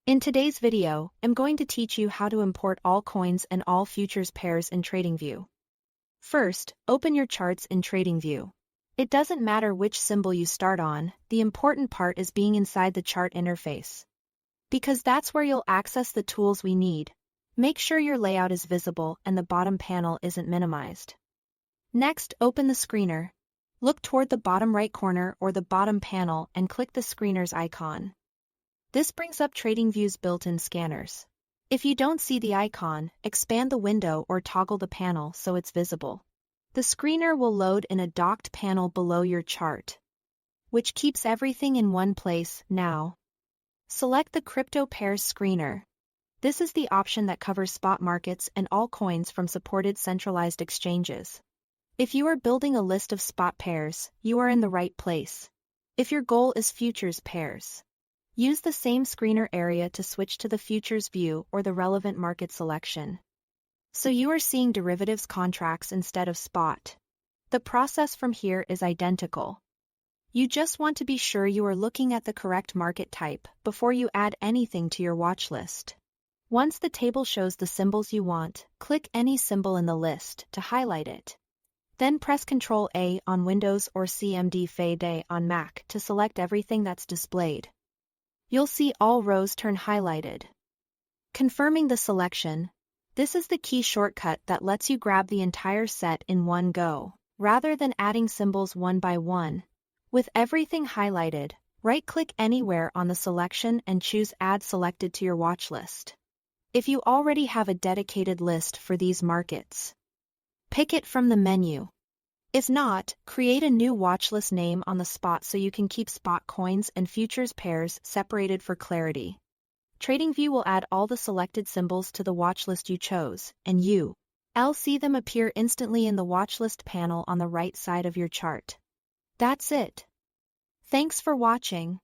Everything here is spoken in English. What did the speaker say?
In today's video, I'm going to teach you how to import all coins and all futures pairs in Tradingview. First, open your charts in Tradingview. It doesn't matter which symbol you start on, the important part is being inside the chart interface. Because that's where you'll access the tools we need. Make sure your layout is visible and the bottom panel isn't minimized. Next, open the screener. Look toward the bottom right corner or the bottom panel and click the screener's icon. This brings up Tradingview's built-in scanners. If you don't see the icon, expand the window or toggle the panel so it's visible. The screener will load in a docked panel below your chart, which keeps everything in one place. Now, select the Crypto Pairs screener. This is the option that covers spot markets and all coins from supported centralized exchanges. If you are building a list of spot pairs, you are in the right place. If your goal is futures pairs, use the same screener area to switch to the futures view or the relevant market selection. So you are seeing derivatives contracts instead of spot. The process from here is identical. You just want to be sure you are looking at the correct market type before you add anything to your watch list. Once the table shows the symbols you want, click any symbol in the list to highlight it. Then press Ctrl-A on Windows or Command-A on Mac to select everything that's displayed. You'll see all rows turn highlighted. Confirming the selection, this is the key shortcut that lets you grab the entire set in one go, rather than adding symbols one by one. With everything highlighted, right-click anywhere on the selection and choose Add Selected to your watch list. If you already have a dedicated list for these markets, pick it from the menu. If not, create a new watchlist name on the spot so you can keep spot coins and futures pairs separated for clarity. Tradingview will add all the selected symbols to the watchlist you chose, and you'll see them appear instantly in the watchlist panel on the right side of your chart. That's it. Thanks for watching.